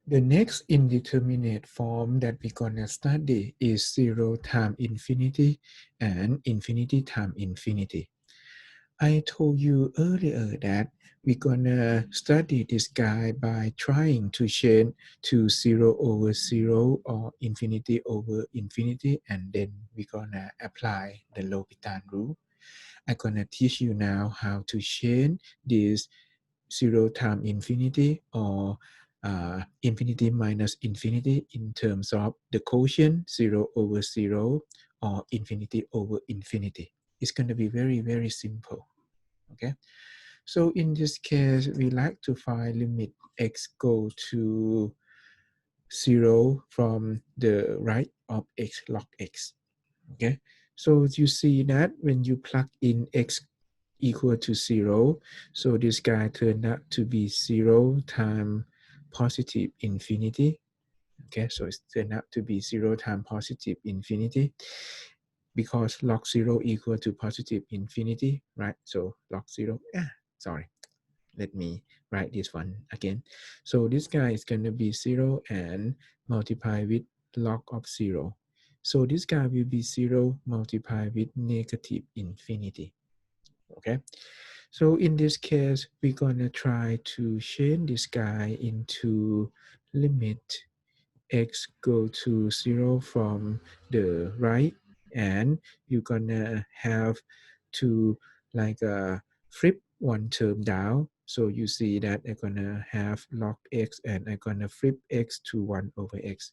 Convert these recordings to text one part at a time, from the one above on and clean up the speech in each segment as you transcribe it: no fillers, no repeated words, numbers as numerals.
The next indeterminate form that we're gonna study is 0 times infinity and infinity times infinity. I told you earlier that we're gonna study this guy by trying to change to 0 over 0 or infinity over infinity, and then we're gonna apply the L'Hopital rule. I'm gonna teach you now how to change this 0 times infinity or infinity minus infinity in terms of the quotient 0 over 0 or infinity over infinity. It's going to be very, very simple. Okay. So in this case, we like to find limit x go to 0 from the right of x log x. Okay. So you see that when you plug in x equal to 0, so this guy turned out to be 0 times positive infinity. Okay, so it's turned out to be 0 times positive infinity because log 0 equal to positive infinity, right? So log 0, sorry, let me write this one again. So this guy is going to be 0 and multiply with log of 0. So this guy will be 0 multiplied with negative infinity. Okay, so in this case, we're gonna try to change this guy into limit x go to 0 from the right, and you're gonna have to like flip one term down. So you see that I'm gonna have log x and I'm gonna flip x to 1 over x.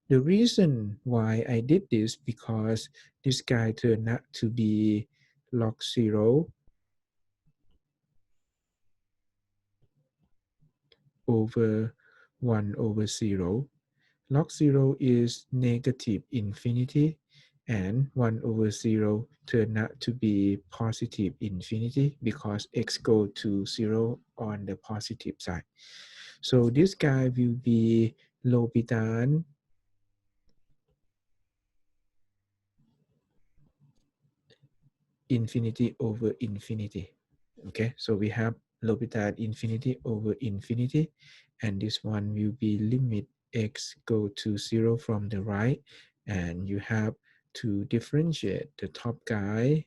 The reason why I did this because this guy turned out to be log 0 over 1 over 0. Log 0 is negative infinity, and 1 over 0 turn out to be positive infinity because x go to 0 on the positive side. So this guy will be L'Hopital infinity over infinity. Okay, so we have L'Hopital infinity over infinity, and this one will be limit x go to 0 from the right, and you have to differentiate the top guy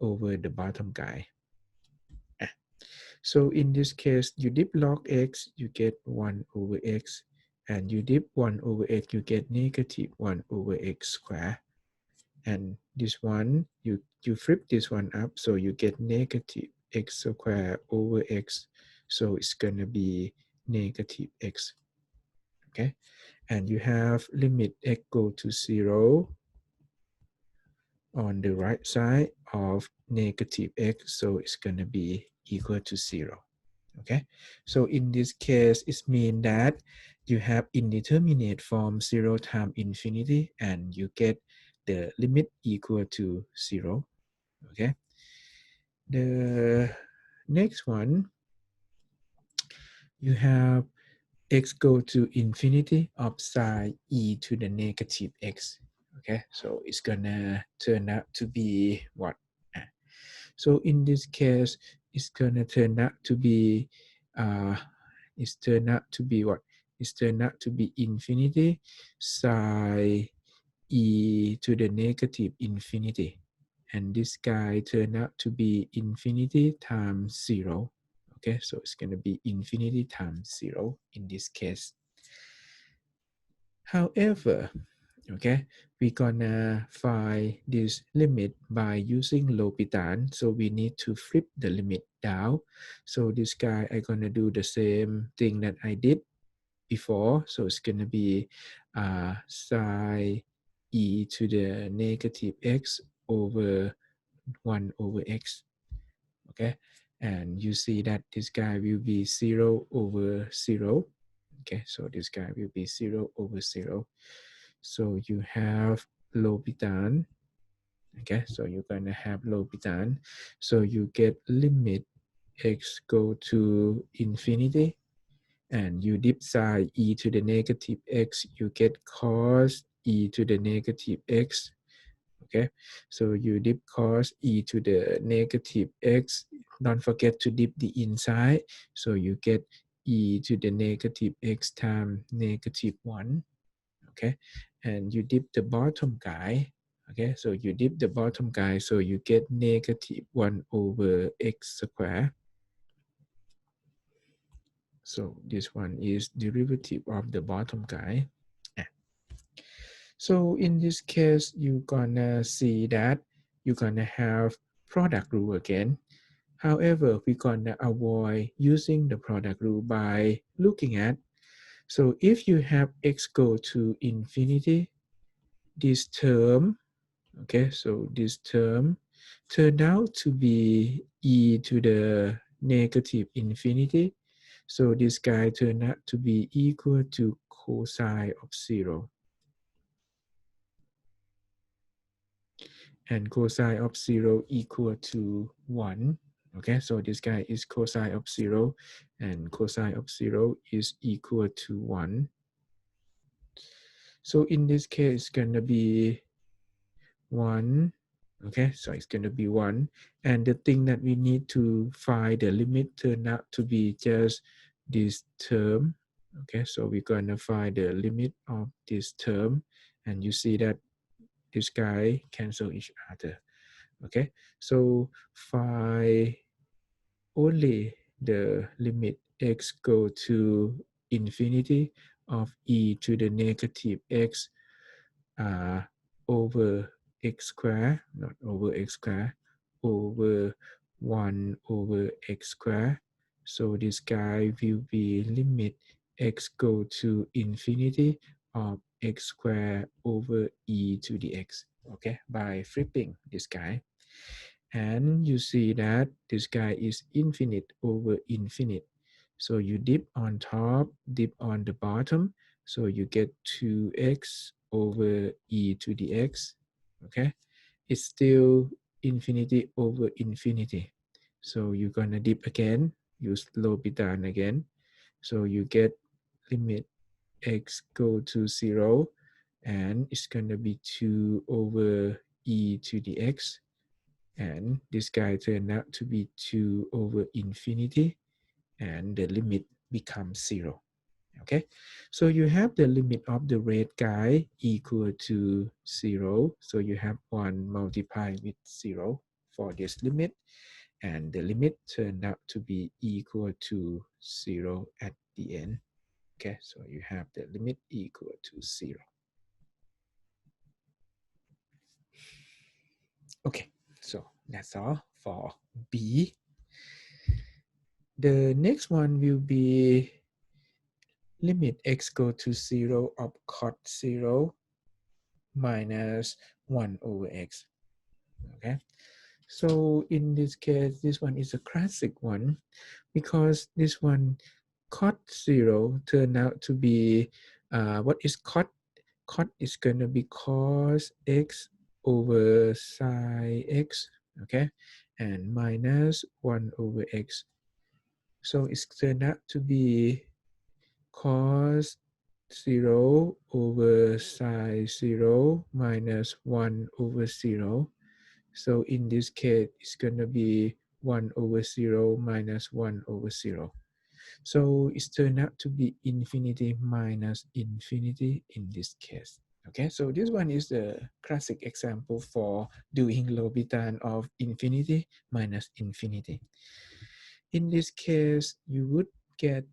over the bottom guy. So in this case, you dip log x, you get 1 over x, and you dip 1 over x, you get negative 1 over x squared. And this one, you flip this one up, so you get negative x squared over x. So it's going to be negative x. Okay, and you have limit x go to 0 on the right side of negative x, so it's going to be equal to 0. Okay, so in this case, it means that you have indeterminate form 0 times infinity, and you get the limit equal to 0. Okay, the next one, you have x go to infinity upside e to the negative x. Okay, so it's gonna turn out to be what? So in this case, it's gonna turn out to be it's turned out to be what? It's turned out to be infinity psi e to the negative infinity. And this guy turned out to be infinity times 0. Okay, so it's going to be infinity times 0 in this case. However, okay, we're gonna find this limit by using L'Hopital, so we need to flip the limit down. So this guy, I'm gonna do the same thing that I did before, so it's gonna be psi e to the negative x over 1 over x. Okay, and you see that this guy will be 0 over 0. Okay, so this guy will be 0 over 0. So you have L'Hopital. Okay, so you're going to have L'Hopital. So you get limit x go to infinity, and you dip psi e to the negative x, you get cos e to the negative x. Okay, so you dip cos e to the negative x. Don't forget to dip the inside, so you get e to the negative x times negative 1, okay, and you dip the bottom guy, okay, so you dip the bottom guy, so you get negative 1 over x squared. So this one is derivative of the bottom guy. So in this case, you're gonna see that you're gonna have product rule again. However, we're gonna avoid using the product rule by looking at, so if you have x go to infinity, this term, okay, so this term turned out to be e to the negative infinity. So this guy turned out to be equal to cosine of 0. And cosine of 0 equal to 1. Okay, so this guy is cosine of 0, and cosine of 0 is equal to 1. So in this case, it's going to be 1. Okay, so it's going to be 1. And the thing that we need to find the limit turned out to be just this term. Okay, so we're going to find the limit of this term. And you see that this guy cancel each other. Okay, so find only the limit x go to infinity of e to the negative x over x squared, not over x squared, over 1 over x squared. So this guy will be limit x go to infinity of x squared over e to the x, okay, by flipping this guy. And you see that this guy is infinite over infinite. So you dip on top, dip on the bottom. So you get 2x over e to the x. Okay. It's still infinity over infinity. So you're going to dip again, use L'Hopital again. So you get limit x go to 0. And it's going to be 2 over e to the x. And this guy turned out to be 2 over infinity, and the limit becomes 0. Okay, so you have the limit of the red guy equal to 0. So you have 1 multiplied with 0 for this limit, and the limit turned out to be equal to 0 at the end. Okay, so you have the limit equal to 0. Okay, so that's all for B. The next one will be limit x go to 0 of cot 0 minus 1 over x. Okay, so in this case, this one is a classic one because this one cot 0 turned out to be what is cot? Cot is going to be cos x over sine x, okay, and minus 1 over x. So it's turned out to be cos 0 over sine 0 minus 1 over 0. So in this case, it's going to be 1 over 0 minus 1 over 0. So it's turned out to be infinity minus infinity in this case. Okay, so this one is the classic example for doing L'Hopital of infinity minus infinity. In this case, you would get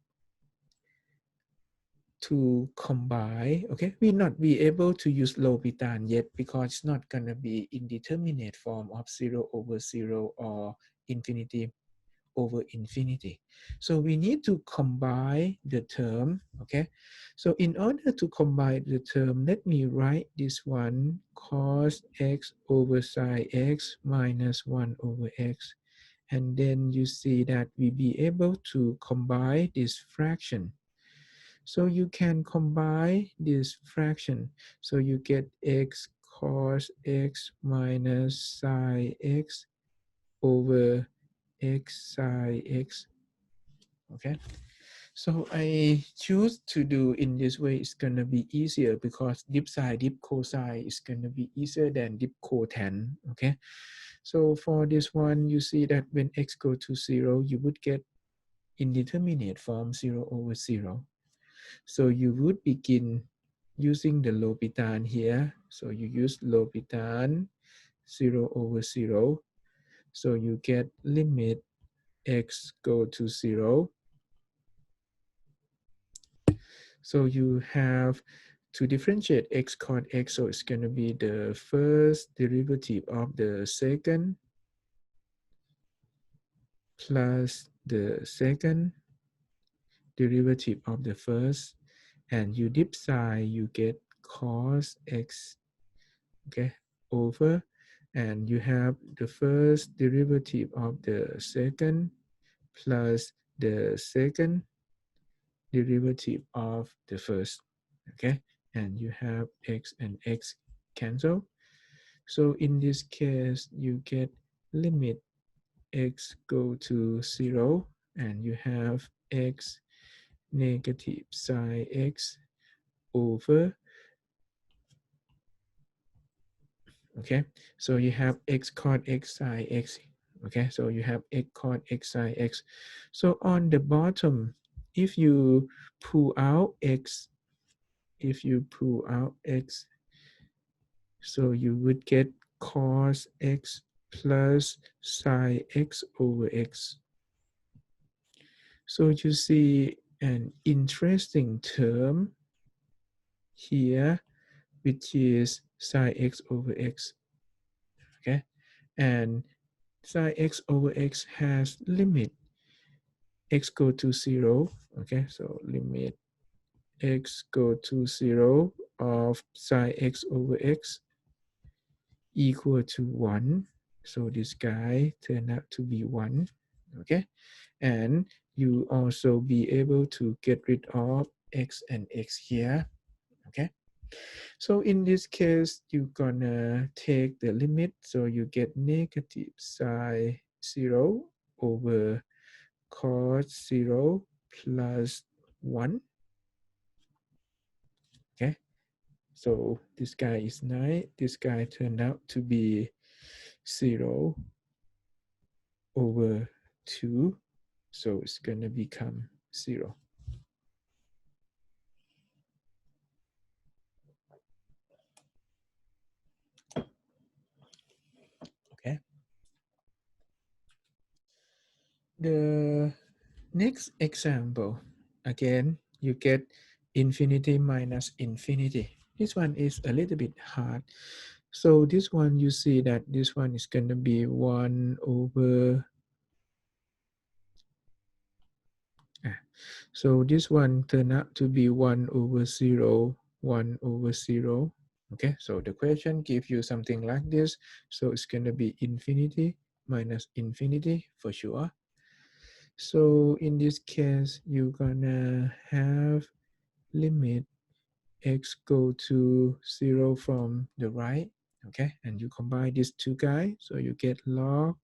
to combine, okay, we not be able to use L'Hopital yet because it's not going to be indeterminate form of 0 over 0 or infinity over infinity. So we need to combine the term, okay? So in order to combine the term, let me write this one, cos x over sine x minus 1 over x. And then you see that we be able to combine this fraction. So you can combine this fraction. So you get x cos x minus sine x over x sine x. Okay. So I choose to do in this way. It's going to be easier because dip sine, dip cosine is going to be easier than dip cotan. Okay. So for this one, you see that when x go to 0, you would get indeterminate form 0 over 0. So you would begin using the L'Hopital here. So you use L'Hopital 0 over 0. So you get limit x go to 0. So you have to differentiate x cot x. So it's going to be the first derivative of the second plus the second derivative of the first, and you dip side, you get cos x, okay, over, and you have the first derivative of the second plus the second derivative of the first, okay, and you have x and x cancel. So in this case, you get limit x go to 0, and you have x negative sine x over, okay, so you have x cot x sine x, okay, so you have x cot x sine x. So on the bottom, if you pull out x, so you would get cos x plus sine x over x. So you see an interesting term here, which is sine x over x, okay, and sine x over x has limit x go to 0, okay, so limit x go to 0 of sine x over x equal to 1. So this guy turned out to be 1, okay, and you also be able to get rid of x and x here, okay. So in this case, you're gonna take the limit, so you get negative sine 0 over cos 0 plus 1, okay. So this guy is 9, this guy turned out to be 0 over 2, so it's gonna become 0. Okay. The next example, again, you get infinity minus infinity. This one is a little bit hard. So this one, you see that this one is going to be 1 over, so this one turned out to be 1 over 0, 1 over 0. Okay, so the question gives you something like this. So it's going to be infinity minus infinity for sure. So in this case, you're gonna have limit x go to 0 from the right, okay, and you combine these two guys, so you get log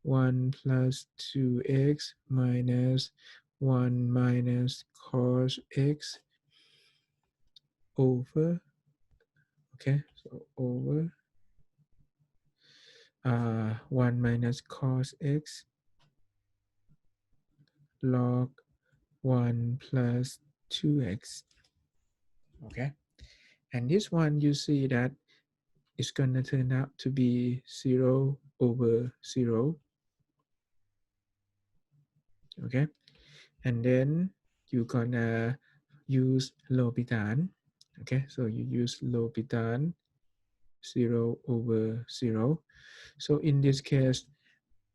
1 plus 2x minus 1 minus cos x over, okay, so over 1 minus cos x log 1 plus 2x, okay, and this one you see that it's gonna turn out to be 0 over 0, okay, and then you're gonna use L'Hopital, okay, so you use L'Hopital 0 over 0. So in this case,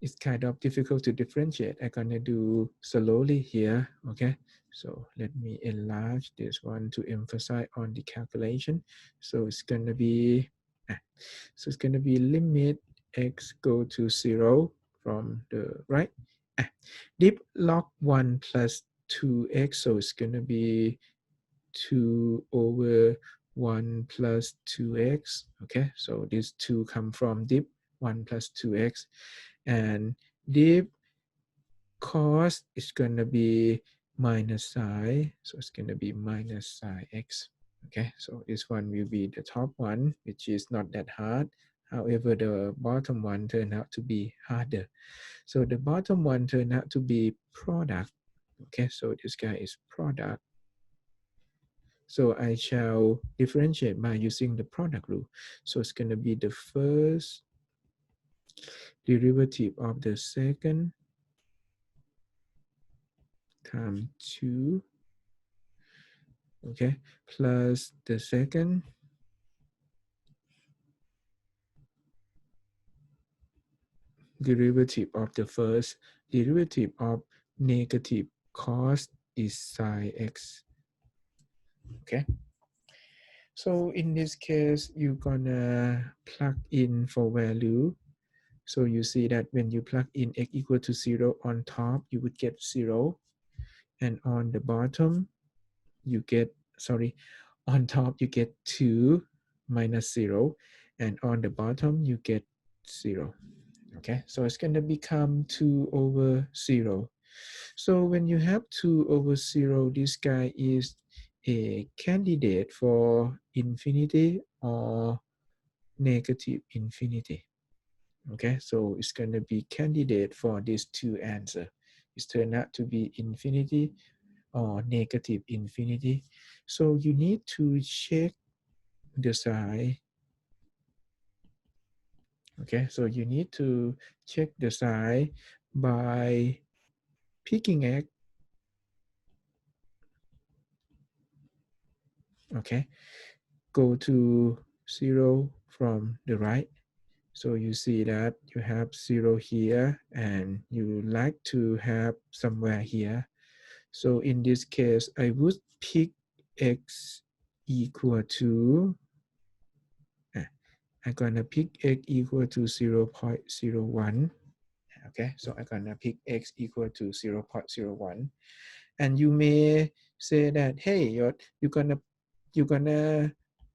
it's kind of difficult to differentiate. I'm gonna do slowly here, okay, so let me enlarge this one to emphasize on the calculation. So it's gonna be so it's gonna be limit x go to 0 from the right, dip log 1 plus 2x, so it's gonna be 2 over 1 plus 2x, okay, so these two come from dip 1 plus 2x, and dip cos is gonna be minus sine, so it's gonna be minus sine x, okay, so this one will be the top one, which is not that hard. However, the bottom one turned out to be harder. So the bottom one turned out to be product Okay, so this guy is product. So I shall differentiate by using the product rule. So it's going to be the first derivative of the second times 2, okay, plus the second derivative of the first derivative of negative cos is sine x. Okay, so in this case you're gonna plug in for value. So you see that when you plug in x equal to 0 on top, you would get 0, and on the bottom you get, sorry, on top you get 2 minus 0, and on the bottom you get 0. Okay, so it's going to become 2 over 0. So when you have 2 over 0, this guy is a candidate for infinity or negative infinity. Okay, so it's going to be candidate for these two answers. It's turned out to be infinity or negative infinity. So you need to check the sign. Okay, so you need to check the sign by picking x. Okay, go to 0 from the right. So you see that you have 0 here and you like to have somewhere here. So in this case, I would pick x equal to, I'm gonna pick x equal to 0.01. Okay, so I'm gonna pick x equal to 0.01. And you may say that, hey, you're gonna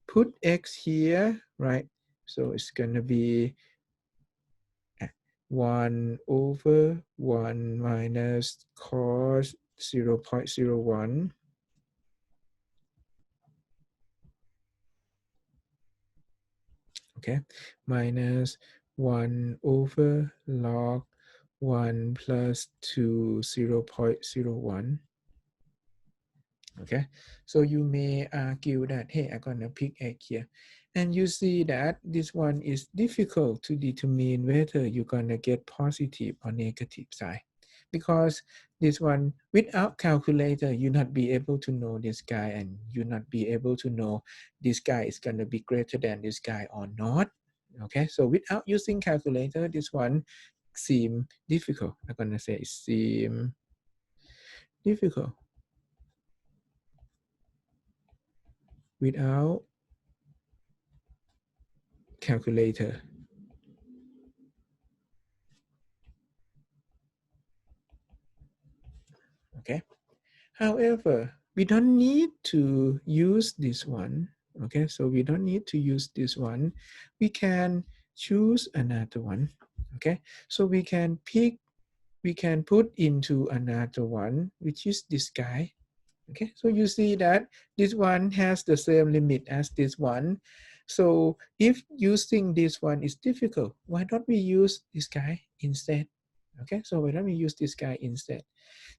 put x here, right? So it's gonna be 1 over 1 minus cos 0.01. Okay, minus 1 over log 1 plus 2 0.01. Okay, so you may argue that, hey, I'm gonna pick x here, and you see that this one is difficult to determine whether you're gonna get positive or negative side, because this one without calculator you not be able to know this guy, and you not be able to know this guy is gonna be greater than this guy or not. Okay, so without using calculator, this one seem difficult. I'm gonna say seem difficult without calculator. Okay, however, we don't need to use this one. Okay, so we don't need to use this one. We can choose another one. Okay, so we can put into another one, which is this guy. Okay, so you see that this one has the same limit as this one. So if using this one is difficult, why don't we use this guy instead? Okay, so why don't we use this guy instead?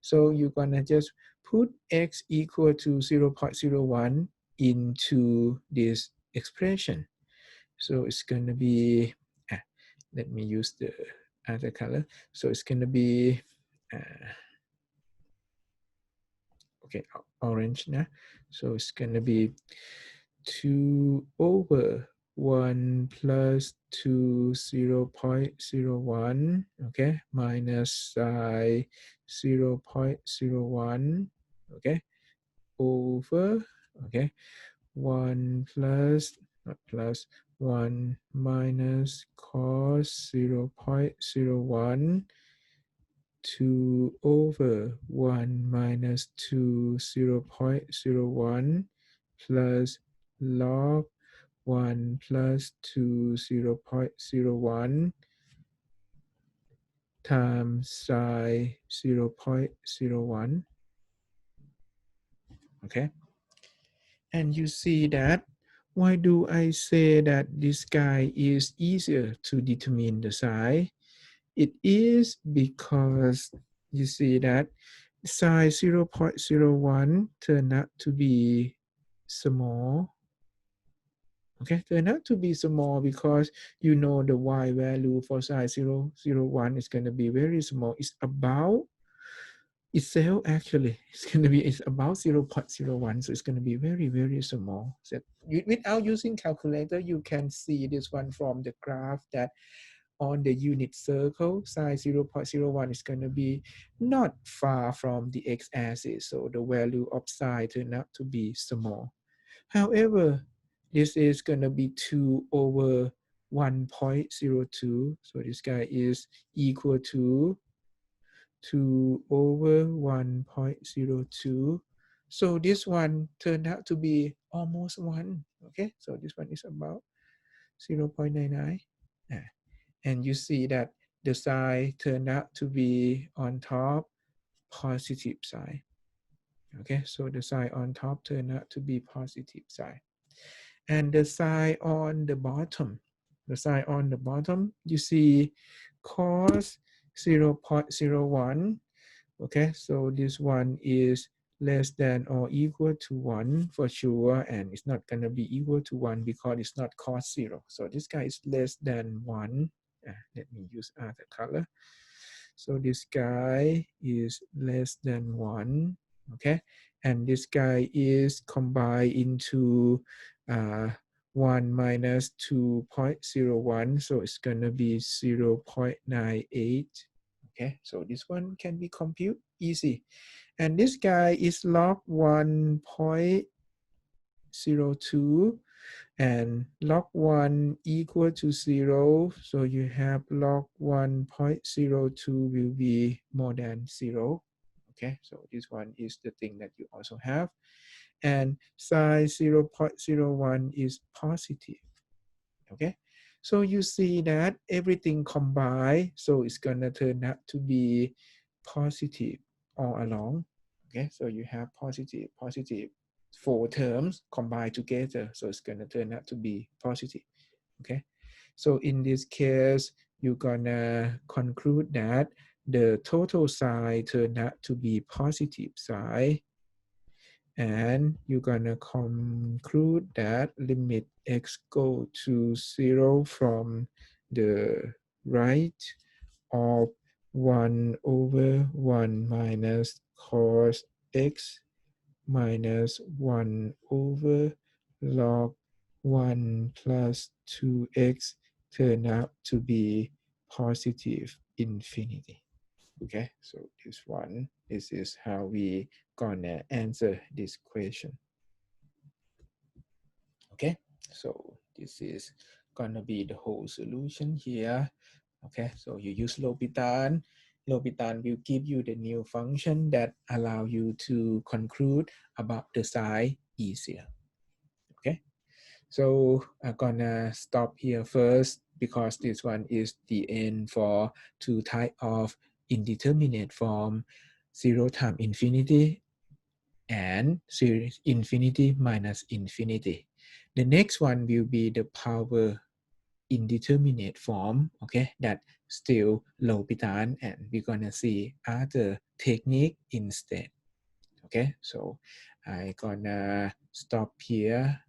So you're gonna just put x equal to 0.01 into this expression. So it's gonna be, let me use the other color. So it's gonna be, okay, orange now. So it's gonna be 2 over 1 plus 2 0.01, okay, minus 0.01, okay, over, okay, 1 plus, not plus, 1 minus cos 0.01, 2 over 1 minus 2 0.01 plus log 1 plus 2 0.01 times sine 0.01. Okay, and you see that, why do I say that this guy is easier to determine the size? It is because you see that Psi 0.01 turn out to be small. Okay, turn out to be small because you know the y value for psi 0.01 is going to be very small. It's about itself actually. It's about 0.01, so it's going to be very, very small. So without using calculator, you can see this one from the graph that on the unit circle, psi 0.01 is going to be not far from the x-axis. So the value of psi turned out to be small. However, this is going to be 2 over 1.02. So this guy is equal to 2 over 1.02. So this one turned out to be almost 1. Okay, so this one is about 0.99. And you see that the sign turned out to be on top positive sign. Okay, so the sign on top turned out to be positive sign. And the sign on the bottom, you see cos 0.01. Okay, so this one is less than or equal to 1 for sure, and it's not going to be equal to 1 because it's not cos 0. So this guy is less than 1. Let me use other color. So this guy is less than 1. Okay, and this guy is combined into 1 minus 2.01, so it's going to be 0.98. Okay, so this one can be compute easy. And this guy is log 1.02 and log 1 equal to 0. So you have log 1.02 will be more than 0. Okay, so this one is the thing that you also have. And psi 0.01 is positive. Okay, so you see that everything combined, so it's gonna turn out to be positive all along. Okay, so you have positive, 4 terms combined together, so it's gonna turn out to be positive. Okay, so in this case, you're gonna conclude that the total psi turned out to be positive psi, and you're gonna conclude that limit x go to 0 from the right of 1 over 1 minus cos x minus 1 over log 1 plus 2x turn out to be positive infinity. Okay, so this is how we gonna answer this question. Okay, so this is gonna be the whole solution here. Okay, so you use L'Hopital. L'Hopital will give you the new function that allow you to conclude about the psi easier. Okay, so I'm gonna stop here first because this one is the end for 2 type of indeterminate form, 0 times infinity and series infinity minus infinity. The next one will be the power indeterminate form, okay, that still L'Hopital, and we're gonna see other technique instead. Okay, so I'm gonna stop here